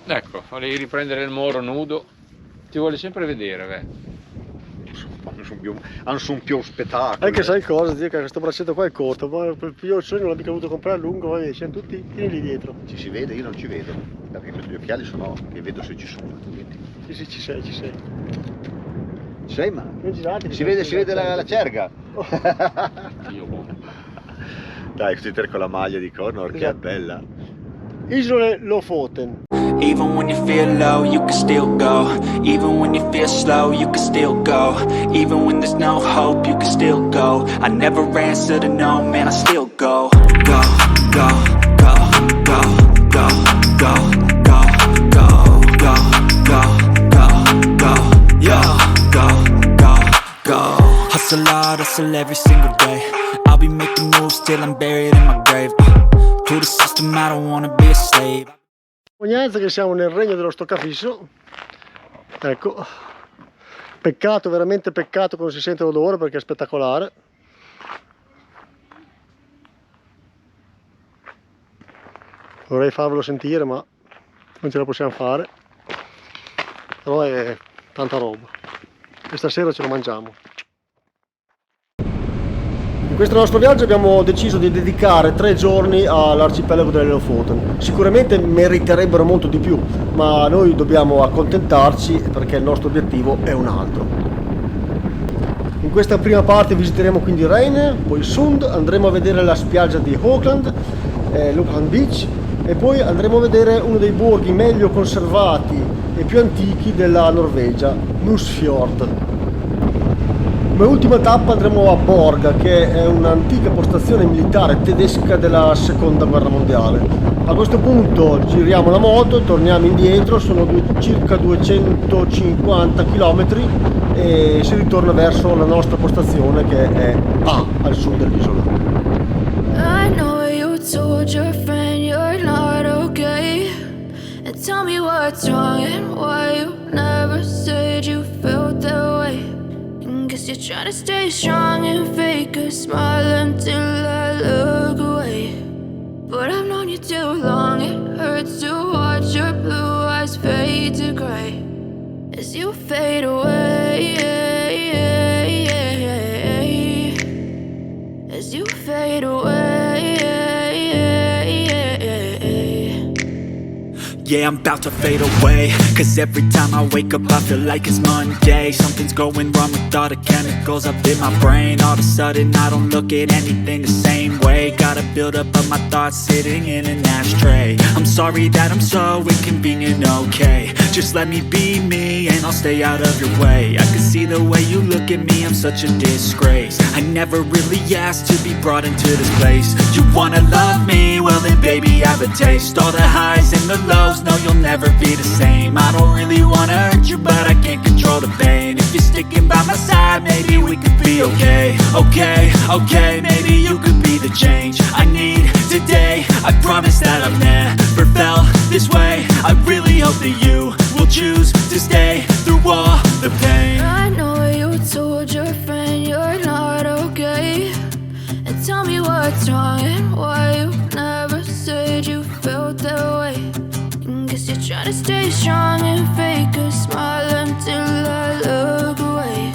Ecco, volevi riprendere il Moro nudo, ti vuole sempre vedere, beh. Hanno un più spettacolo. Anche sai cosa, zio, che questo braccetto qua è corto, ma io il sogno non l'ho mica voluto comprare a lungo, ma siamo tutti lì dietro. Ci si vede? Io non ci vedo, perché metto gli occhiali, sono che vedo se ci sono. Sì, ci sei. Ci sei, ma Non girate, si vede la cerga. Io buono. Dai, così con la maglia di Connor, che è bella. Isole Lofoten. Even when you feel low, you can still go. Even when you feel slow, you can still go. Even when there's no hope, you can still go. I never answer to no, man, I still go. Go, go, go, go, go, go, go, go, go, go, go, go, yo, go. Hustle hard, hustle every single day. I'll be making moves till I'm buried in my grave. To the system, I don't wanna be a slave. Cognanza che siamo nel regno dello stoccafisso. Ecco, peccato, veramente peccato che non si sente l'odore perché è spettacolare. Vorrei farvelo sentire ma non ce la possiamo fare, però è tanta roba e stasera ce lo mangiamo. In questo nostro viaggio abbiamo deciso di dedicare 3 giorni all'arcipelago delle Lofoten. Sicuramente meriterebbero molto di più, ma noi dobbiamo accontentarci perché il nostro obiettivo è un altro. In questa prima parte visiteremo quindi Rheine, poi Sund, andremo a vedere la spiaggia di Auckland, l'Auckland Beach, e poi andremo a vedere uno dei borghi meglio conservati e più antichi della Norvegia, Nusfjord. Come ultima tappa andremo a Borga, che è un'antica postazione militare tedesca della seconda guerra mondiale. A questo punto giriamo la moto, torniamo indietro, sono circa 250 km e si ritorna verso la nostra postazione che è al sud dell'isola. I know you told your friend you're not okay, and tell me what's wrong and why you never said you felt that way. Guess you're trying to stay strong and fake a smile until I look away. But I've known you too long, it hurts to watch your blue eyes fade to gray as you fade away, as you fade away. Yeah, I'm about to fade away, cause every time I wake up I feel like it's Monday. Something's going wrong with all the chemicals up in my brain. All of a sudden I don't look at anything the same way. Gotta build up of my thoughts sitting in an ashtray. I'm sorry that I'm so inconvenient, okay. Just let me be me and I'll stay out of your way. I can see the way you look at me, I'm such a disgrace. I never really asked to be brought into this place. You wanna love me? Well then baby I have a taste. All the highs and the lows, no, you'll never be the same. I don't really wanna hurt you, but I can't control the pain. If you're sticking by my side, maybe we could be okay. Okay, maybe you could be the change I need today. I promise that I've never felt this way. I really hope that you will choose to stay through all the pain. I know you told your friend you're not okay, and tell me what's wrong and why you never said you felt that way. Guess you're trying to stay strong and fake a smile until I look away.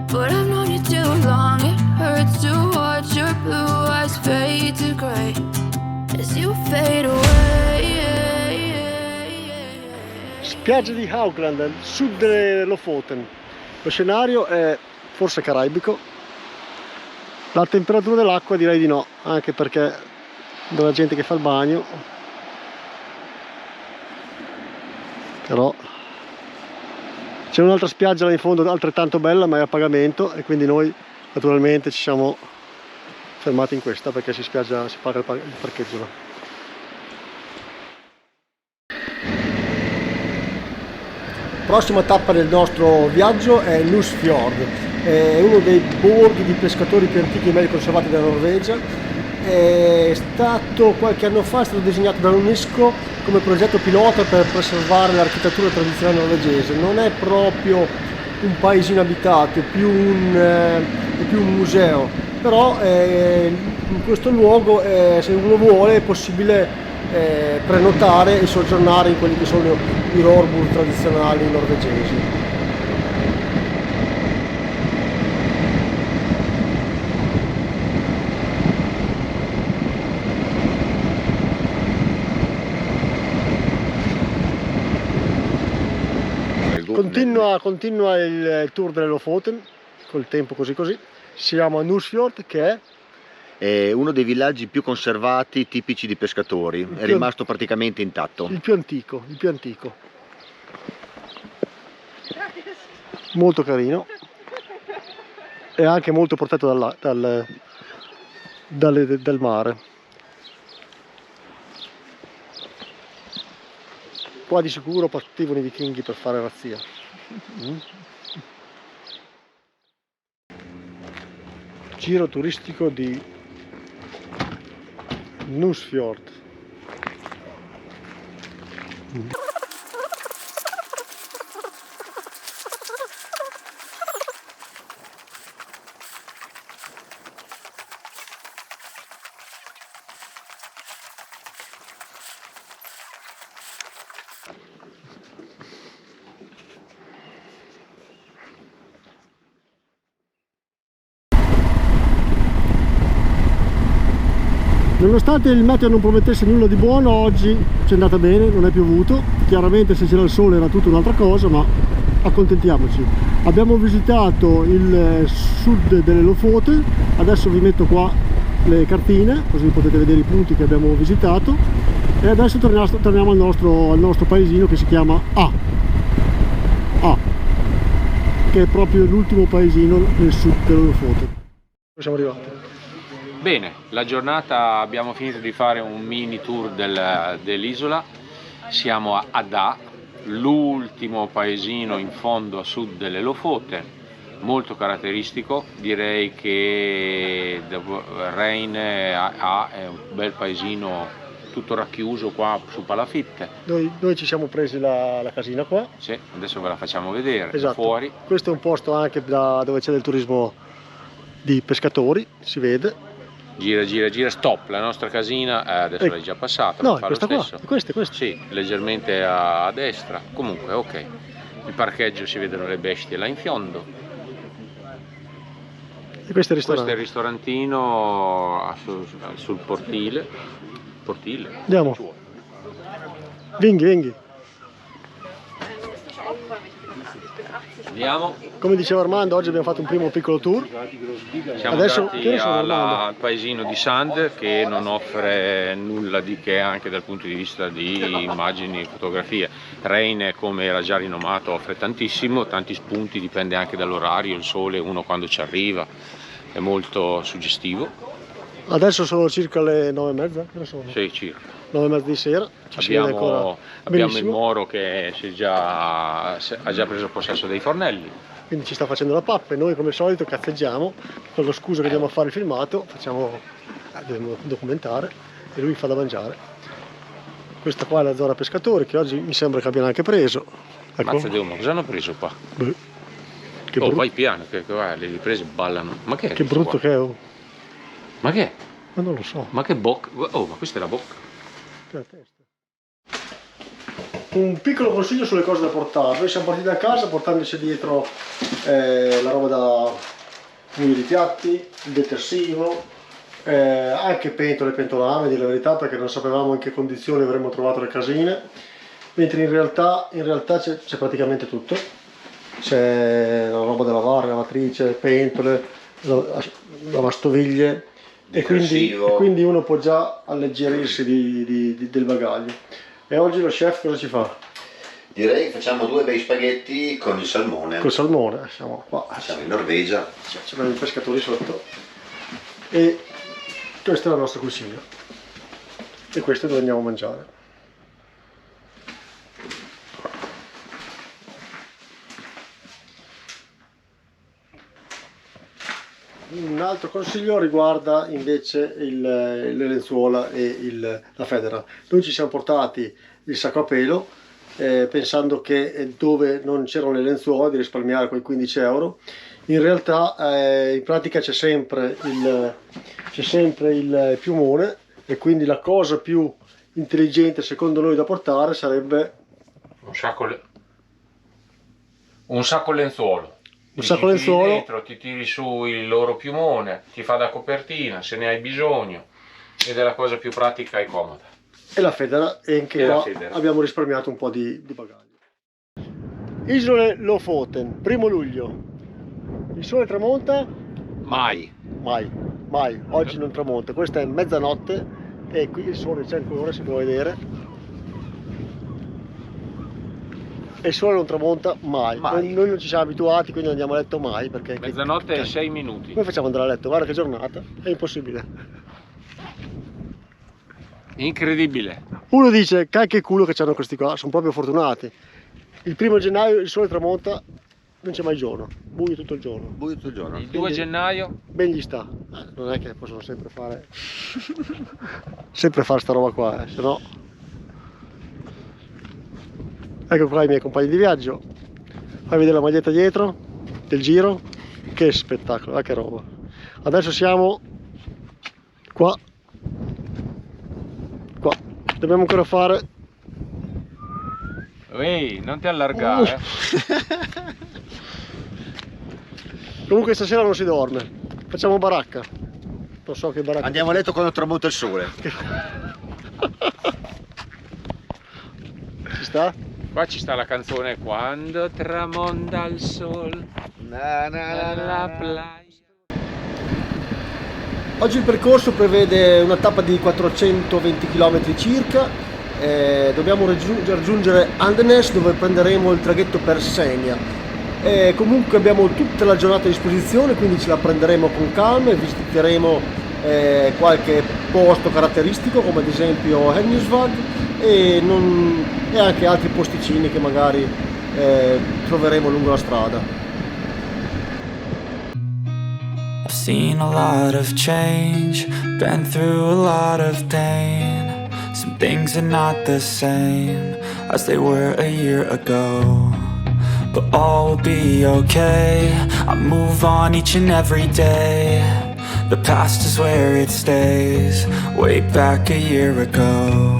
But I've known you too long, it hurts to watch your blue eyes fade to grey as you fade away. Spiaggia di Auckland, sud delle Lofoten. Lo scenario è forse caraibico. La temperatura dell'acqua direi di no, anche perché della gente che fa il bagno. Però c'è un'altra spiaggia là in fondo altrettanto bella ma è a pagamento e quindi noi naturalmente ci siamo fermati in questa perché si paga il parcheggio là. Prossima tappa del nostro viaggio è Nusfjord, è uno dei borghi di pescatori più antichi e meglio conservati della Norvegia. È stato qualche anno fa, è stato disegnato dall'UNESCO come progetto pilota per preservare l'architettura tradizionale norvegese. Non è proprio un paesino abitato, è più un museo, però in questo luogo se uno vuole è possibile prenotare e soggiornare in quelli che sono i rorbur tradizionali norvegesi. Continua il tour delle Lofoten col tempo così. Siamo a Nusfjord, che è uno dei villaggi più conservati, tipici di pescatori, è rimasto praticamente intatto. Il più antico. Molto carino e anche molto protetto dal mare. Qua di sicuro partivano i vichinghi per fare razzia. Giro turistico di Nusfjord. Nonostante il meteo non promettesse nulla di buono, oggi ci è andata bene, non è piovuto. Chiaramente se c'era il sole era tutta un'altra cosa, ma accontentiamoci. Abbiamo visitato il sud delle Lofoten, adesso vi metto qua le cartine, così potete vedere i punti che abbiamo visitato. E adesso torniamo al nostro paesino che si chiama A, che è proprio l'ultimo paesino nel sud delle Lofoten. Siamo arrivati. Bene, la giornata abbiamo finito di fare un mini tour dell'isola. Siamo a Ada, l'ultimo paesino in fondo a sud delle Lofoten, molto caratteristico. Direi che Rein è un bel paesino tutto racchiuso qua su palafitte. Noi ci siamo presi la casina qua. Sì, adesso ve la facciamo vedere. Esatto. Fuori. Questo è un posto anche dove c'è del turismo di pescatori, si vede. Gira, stop, la nostra casina adesso l'hai già passata. No, fa questa lo qua, stesso. questa. Sì, leggermente a destra, comunque ok. Il parcheggio, si vedono le bestie là in fondo. E questo è il ristorante. Questo è il ristorantino sul portile. Andiamo. Vinghi. Andiamo. Come diceva Armando, oggi abbiamo fatto un primo piccolo tour. Siamo Adesso andati al paesino di Sand, che non offre nulla di che anche dal punto di vista di immagini e fotografie. Rein, come era già rinomato, offre tantissimo, tanti spunti, dipende anche dall'orario, il sole, uno quando ci arriva, è molto suggestivo. Adesso sono circa le 9:30, che sono? Sì, circa. 9:30 di sera. Abbiamo il Moro che ha già preso possesso dei fornelli. Quindi ci sta facendo la pappa e noi come al solito cazzeggiamo con la scusa che andiamo a fare il filmato, dobbiamo documentare e lui fa da mangiare. Questa qua è la zona pescatori che oggi mi sembra che abbiano anche preso. Ecco. Mazza Dio, ma cosa hanno preso qua? Che vai piano, che le riprese ballano. Ma che è? Che brutto che è. Ma che è? Ma non lo so. Ma che bocca? Oh, ma questa è la bocca. Che la testa. Un piccolo consiglio sulle cose da portare. Noi siamo partiti da casa portandoci dietro la roba da pulire i piatti, il detersivo, anche pentole e pentolame, a dire la verità, perché non sapevamo in che condizioni avremmo trovato le casine, mentre in realtà c'è praticamente tutto. C'è la roba da lavare, lavatrice, pentole, lavastoviglie e quindi uno può già alleggerirsi del bagaglio. E oggi lo chef cosa ci fa? Direi che facciamo 2 bei spaghetti con il salmone. Col salmone, siamo qua. Siamo in Norvegia. C'è i pescatori sotto. E questa è la nostra cucina. E questo è dove andiamo a mangiare. Un altro consiglio riguarda invece le lenzuola e la federa. Noi ci siamo portati il sacco a pelo pensando che dove non c'erano le lenzuola di risparmiare quei 15 euro. In realtà in pratica c'è sempre il piumone e quindi la cosa più intelligente secondo noi da portare sarebbe un sacco lenzuolo. un sacco lenzuolo. Dentro, ti tiri su il loro piumone, ti fa da copertina se ne hai bisogno, ed è la cosa più pratica e comoda. E la federa, e anche qua abbiamo risparmiato un po' di bagaglio. Isole Lofoten, 1° luglio. Il sole tramonta? Mai. Mai. Oggi non tramonta. Questa è mezzanotte e qui il sole c'è ancora, si può vedere. E il sole non tramonta mai. Noi non ci siamo abituati, quindi andiamo a letto mai. Perché Mezzanotte e 6 minuti. Come facciamo ad andare a letto? Guarda che giornata, è impossibile. Incredibile. Uno dice, cacchio culo che c'hanno questi qua, sono proprio fortunati. Il 1° gennaio il sole tramonta, non c'è mai giorno, buio tutto il giorno. Buio tutto il giorno. Il 2 gennaio? Ben gli sta. Non è che possono sempre fare sta roba qua, se no. Ecco qua i miei compagni di viaggio. Fai vedere la maglietta dietro del giro. Che spettacolo, che roba. Adesso siamo qua. Dobbiamo ancora fare. Ehi, non ti allargare. Comunque stasera non si dorme. Facciamo baracca. Non so che baracca. Andiamo a letto quando tramonta il sole. Ci sta? Qua ci sta la canzone Quando tramonta il sol alla playa. Oggi il percorso prevede una tappa di 420 km circa. Dobbiamo raggiungere Andenes, dove prenderemo il traghetto per Senja. Comunque abbiamo tutta la giornata a disposizione, quindi ce la prenderemo con calma e visiteremo qualche posto caratteristico, come ad esempio Hennisvag e anche altri posticini che magari troveremo lungo la strada. I've seen a lot of change, been through a lot of pain. Some things are not the same as they were a year ago, but all will be okay. I move on each and every day. The past is where it stays, way back a year ago.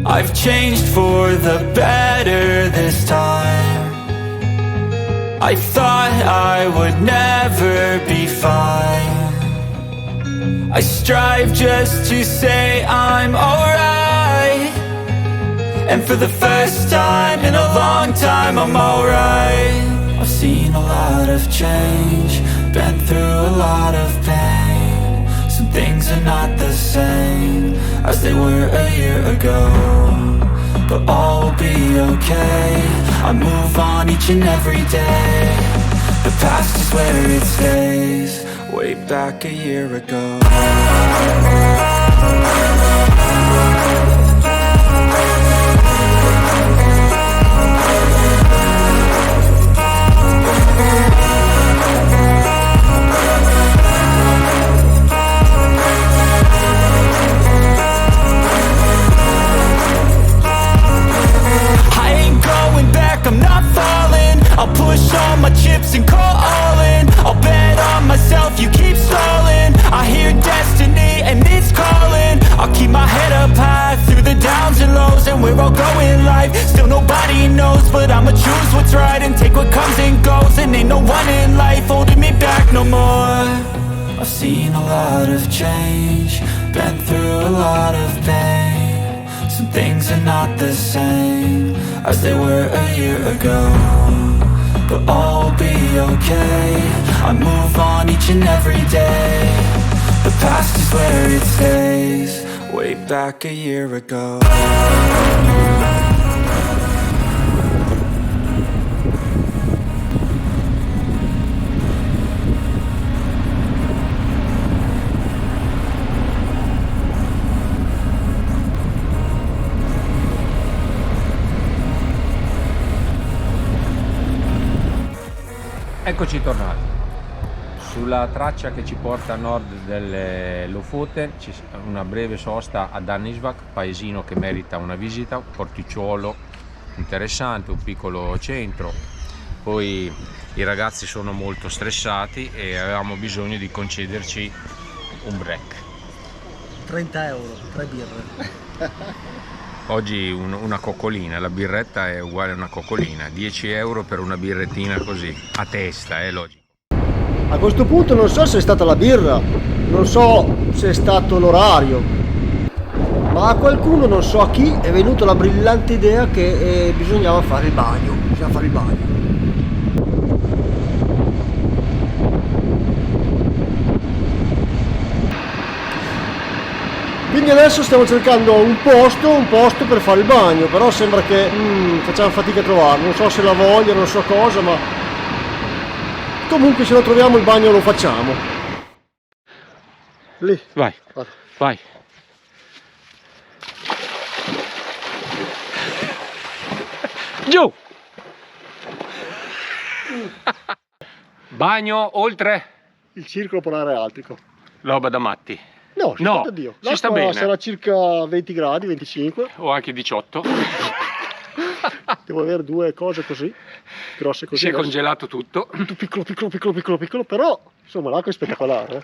I've changed for the better this time. I thought I would never be fine. I strive just to say I'm alright, and for the first time in a long time I'm alright. I've seen a lot of change, been through a lot of pain. Some things are not the same as they were a year ago, but all will be okay. I move on each and every day. The past is where it stays, way back a year ago. I'm not falling, I'll push all my chips and call all in. I'll bet on myself, you keep stalling. I hear destiny and it's calling. I'll keep my head up high through the downs and lows, and we're all going life. Still nobody knows, but I'ma choose what's right and take what comes and goes. And ain't no one in life holding me back no more. I've seen a lot of change, been through a lot of pain. Some things are not the same as they were a year ago, but all will be okay. I move on each and every day. The past is where it stays, way back a year ago. Eccoci tornati sulla traccia che ci porta a nord delle Lofoten. C'è una breve sosta ad Annisvak, paesino che merita una visita, un porticciolo interessante, un piccolo centro. Poi i ragazzi sono molto stressati e avevamo bisogno di concederci un break. 30 euro, 3 birre. Oggi una coccolina, la birretta è uguale a una coccolina, 10 euro per una birrettina così, a testa, è logico. A questo punto non so se è stata la birra, non so se è stato l'orario, ma a qualcuno, non so a chi, è venuta la brillante idea che bisognava fare il bagno. Quindi adesso stiamo cercando un posto per fare il bagno, però sembra che facciamo fatica a trovarlo, non so se la voglia, non so cosa, ma comunque se lo troviamo il bagno lo facciamo. Lì. Vai, Vado. vai. Giù! Bagno oltre? Il circolo polare artico. Roba da matti. No, No, Dio. ci sta L'acqua bene. sarà circa 20 gradi, 25. O anche 18. Devo avere due cose così, grosse così. Si è congelato tutto. Tutto piccolo, però insomma l'acqua è spettacolare.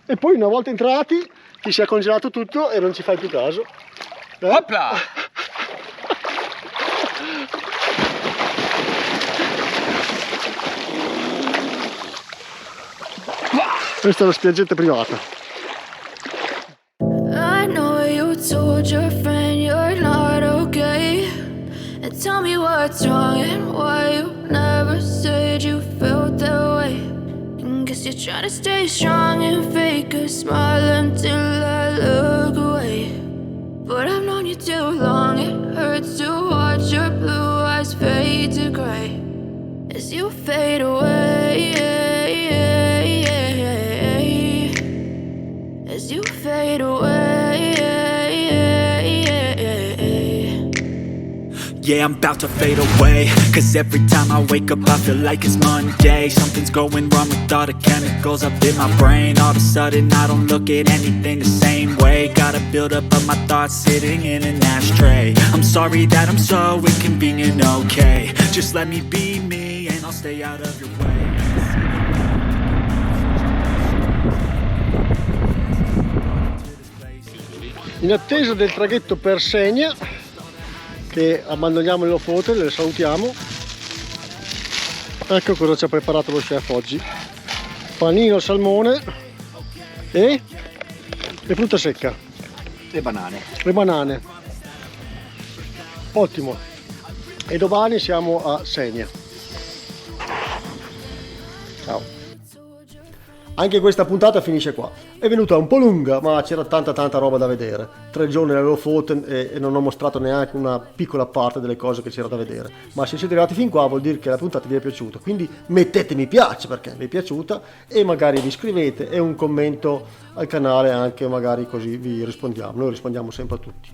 E poi una volta entrati ti si è congelato tutto e non ci fai più caso. Opla! Questa è la spiaggetta privata. I know you told your friend you're not okay. And tell me what's wrong and why you never said you felt that way. And guess you're trying to stay strong and fake a smile until I look away. But I've known you too long, it hurts to watch your blue eyes fade to gray as you fade away. As you fade away. Yeah, I'm about to fade away, cause every time I wake up I feel like it's Monday. Something's going wrong with all the chemicals up in my brain. All of a sudden I don't look at anything the same way. Got a buildup of my thoughts sitting in an ashtray. I'm sorry that I'm so inconvenient, okay. Just let me be me and I'll stay out of your way. In attesa del traghetto per Segna, che abbandoniamo il Lofoten, le salutiamo. Ecco cosa ci ha preparato lo chef oggi: panino al salmone e frutta secca. Le banane. Le banane. Ottimo. E domani siamo a Segna. Ciao. Anche questa puntata finisce qua. È venuta un po' lunga, ma c'era tanta roba da vedere. 3 giorni all'Lofoten e non ho mostrato neanche una piccola parte delle cose che c'era da vedere. Ma se siete arrivati fin qua vuol dire che la puntata vi è piaciuta. Quindi mettete mi piace perché vi è piaciuta e magari vi iscrivete e un commento al canale anche, magari così vi rispondiamo. Noi rispondiamo sempre a tutti.